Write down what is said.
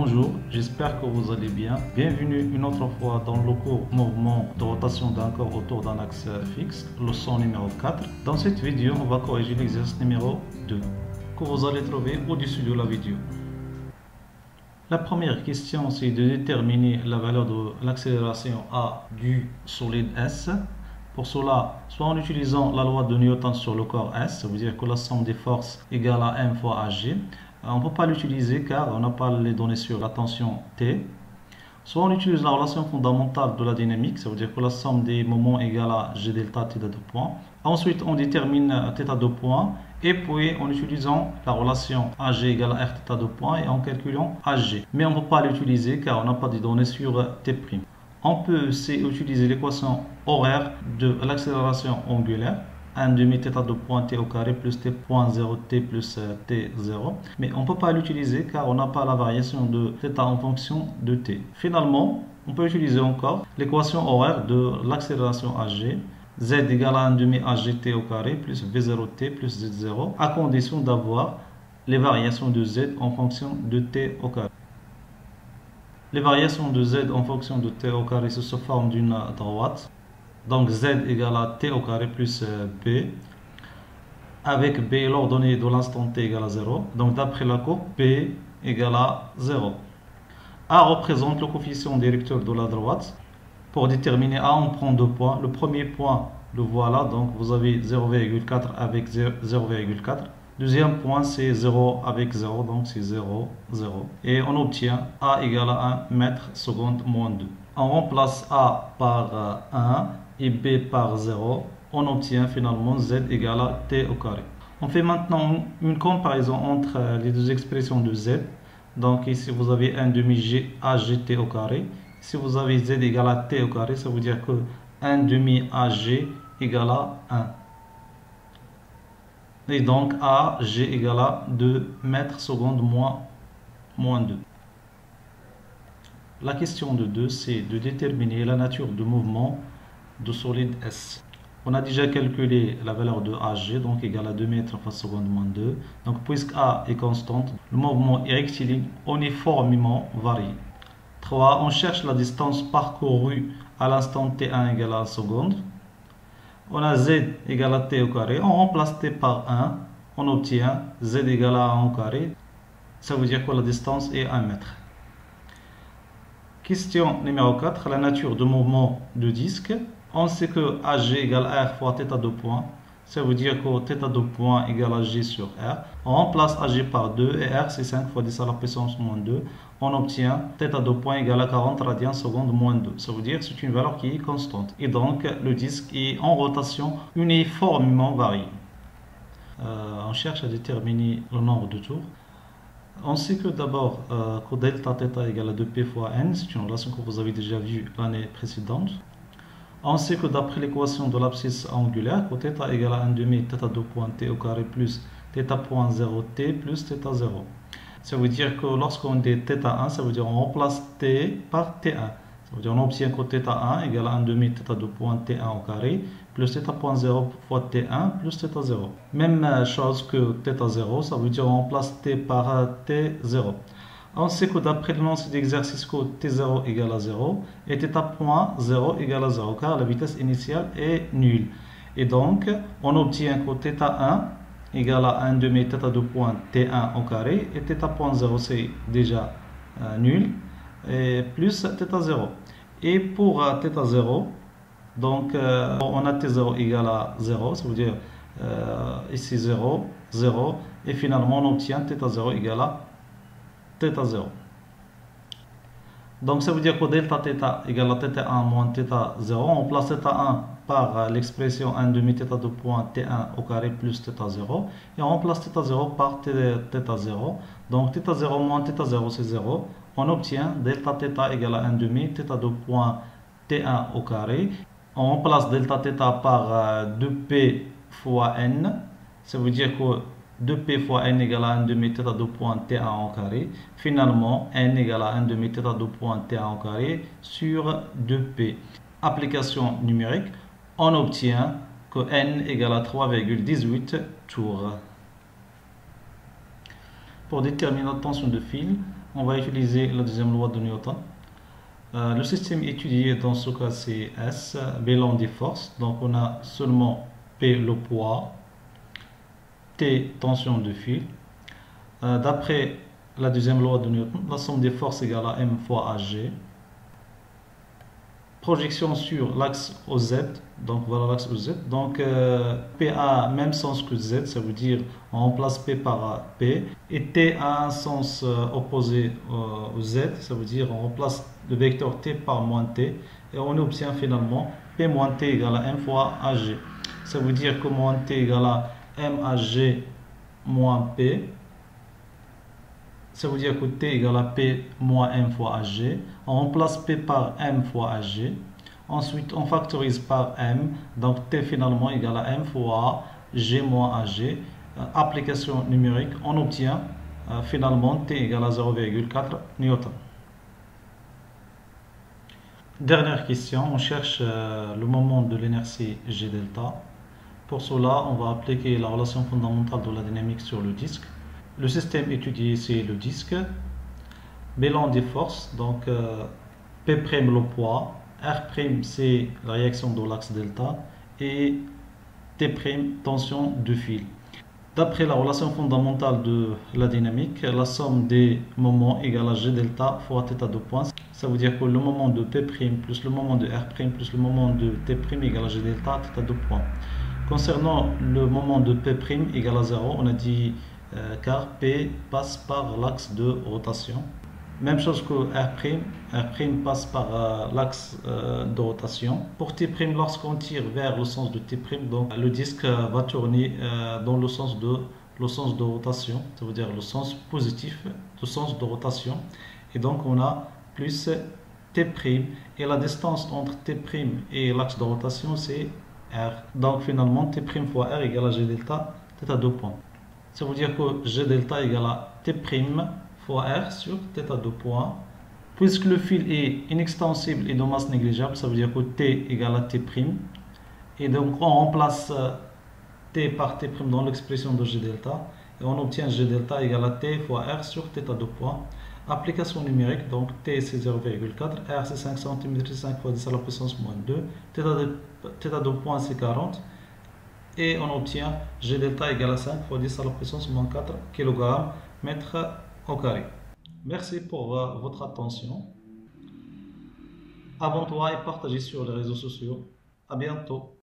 Bonjour, j'espère que vous allez bien. Bienvenue une autre fois dans le cours mouvement de rotation d'un corps autour d'un axe fixe, leçon numéro 4. Dans cette vidéo, on va corriger l'exercice numéro 2 que vous allez trouver au-dessus de la vidéo. La première question, c'est de déterminer la valeur de l'accélération A du solide S. Pour cela, soit en utilisant la loi de Newton sur le corps S, ça veut dire que la somme des forces égale à M fois Hg. On ne peut pas l'utiliser car on n'a pas les données sur la tension T. Soit on utilise la relation fondamentale de la dynamique, ça veut dire que la somme des moments égale à G delta θ de point. Ensuite, on détermine θ de point et puis en utilisant la relation AG égale à Rθ de point et en calculant AG. Mais on ne peut pas l'utiliser car on n'a pas de données sur T'. On peut aussi utiliser l'équation horaire de l'accélération angulaire. 1 demi θ de point t au carré plus t.0 t plus t0. Mais on ne peut pas l'utiliser car on n'a pas la variation de θ en fonction de t. Finalement, on peut utiliser encore l'équation horaire de l'accélération AG. Z égale à 1 demi AGT au carré plus V0t plus Z0 à condition d'avoir les variations de Z en fonction de t au carré. Les variations de Z en fonction de t au carré se forment d'une droite. Donc Z égale à t au carré plus B, avec B l'ordonnée de l'instant t égale à 0. Donc d'après la courbe, B égale à 0. A représente le coefficient directeur de la droite. Pour déterminer A, on prend deux points. Le premier point, le voilà, donc vous avez 0,4 avec 0,4. Deuxième point, c'est 0 avec 0, donc c'est 0, 0. Et on obtient A égale à 1 mètre seconde moins 2. On remplace A par 1 et B par 0. On obtient finalement Z égale à T au carré. On fait maintenant une comparaison entre les deux expressions de Z. Donc ici vous avez 1 demi G AGT au carré. Si vous avez Z égale à T au carré, ça veut dire que 1 demi AG égale à 1. Et donc AG égale à 2 mètres seconde moins 2. La question de 2, c'est de déterminer la nature du mouvement de solide S. On a déjà calculé la valeur de AG, donc égale à 2 mètres par seconde moins 2. Donc puisque A est constante, le mouvement est rectiligne uniformément varié. 3. On cherche la distance parcourue à l'instant t1 égale à 1 seconde. On a Z égale à t au carré. On remplace t par 1. On obtient Z égale à 1 au carré. Ça veut dire que la distance est 1 mètre. Question numéro 4. La nature du mouvement de disque. On sait que AG égale à R fois θ de point. Ça veut dire que θ de point égale à G sur R. On remplace AG par 2 et R c'est 5 fois 10 à la puissance moins 2. On obtient θ de point égale à 40 radians seconde moins 2. Ça veut dire que c'est une valeur qui est constante. Et donc le disque est en rotation uniformément variée. On cherche à déterminer le nombre de tours. On sait que d'abord que delta θ égale à 2p fois n. C'est une relation que vous avez déjà vue l'année précédente. On sait que d'après l'équation de l'abscisse angulaire, que θ égale à 1 demi θ de point t au carré plus θ.0 t plus θ0. Ça veut dire que lorsqu'on dit θ1, ça veut dire on remplace t par t1. Ça veut dire on obtient que θ1 égale à 1 demi θ de point t1 au carré plus θ.0 fois t1 plus θ0. Même chose que θ0, ça veut dire on remplace t par t0. On sait que d'après le lancer d'exercice que t0 égale à 0 et θ.0 égale à 0 car la vitesse initiale est nulle. Et donc on obtient que θ1 égale à 1 demi θ de point t1 au carré et θ.0 c'est déjà nul et plus θ0. Et pour θ0, donc on a t0 égale à 0, ça veut dire ici 0, 0 et finalement on obtient θ0 égale à θ0. Donc ça veut dire que delta θ égale à θ1 moins θ0. On place θ1 par l'expression 1 demi θ de point t1 au carré plus θ0. Et on remplace θ0 par θ0. Donc θ0 moins θ0 c'est 0. On obtient delta θ égale à 1 demi θ de point t1 au carré. On remplace delta θ par 2p fois n. Ça veut dire que 2p fois n égale à 1 demi θ de point t1 au carré. Finalement, n égale à 1 demi θ de point t1 au carré sur 2p. Application numérique, on obtient que n égale à 3,18 tours. Pour déterminer la tension de fil, on va utiliser la deuxième loi de Newton. Le système étudié dans ce cas c'est S, bilan des forces. Donc on a seulement P le poids, T tension de fil. D'après la deuxième loi de Newton, la somme des forces égale à M fois AG. Projection sur l'axe OZ, donc voilà l'axe OZ. Donc P a même sens que Z, ça veut dire on remplace P par P. Et T a un sens opposé au Z, ça veut dire on remplace le vecteur T par moins T. Et on obtient finalement P moins T égale à M fois AG. Ça veut dire que moins T égale à MAG moins P. Ça veut dire que T égale à P moins M fois AG. On remplace P par M fois AG. Ensuite, on factorise par M. Donc, T finalement égale à M fois G moins AG. Application numérique, on obtient finalement T égale à 0,4 Newton. Dernière question, on cherche le moment de l'inertie G delta. Pour cela, on va appliquer la relation fondamentale de la dynamique sur le disque. Le système étudié, c'est le disque. Bilan des forces, donc P' le poids, R' c'est la réaction de l'axe delta et T' tension de fil. D'après la relation fondamentale de la dynamique, la somme des moments égale à G delta fois θ de points. Ça veut dire que le moment de P' plus le moment de R' plus le moment de T' égale à G delta θ de points. Concernant le moment de P' égale à 0, on a dit car P passe par l'axe de rotation. Même chose que R' passe par l'axe de rotation. Pour T', lorsqu'on tire vers le sens de T', donc le disque va tourner dans le sens de rotation, ça veut dire le sens positif, le sens de rotation. Et donc on a plus T', et la distance entre T' et l'axe de rotation c'est R. Donc finalement T' fois R égale à G delta θ de points. Ça veut dire que G delta égale à T' fois R sur θ de points. Puisque le fil est inextensible et de masse négligeable, ça veut dire que T égale à T'. Et donc on remplace T par T' dans l'expression de G delta. Et on obtient G delta égale à T fois R sur θ de points. Application numérique, donc T c'est 0,4, R c'est 5 cm, 5 fois 10 à la puissance moins 2, θ de point c'est 40, et on obtient G delta égale à 5 fois 10 à la puissance moins 4 kg mètre au carré. Merci pour votre attention. Abonne-toi et partagez sur les réseaux sociaux. À bientôt.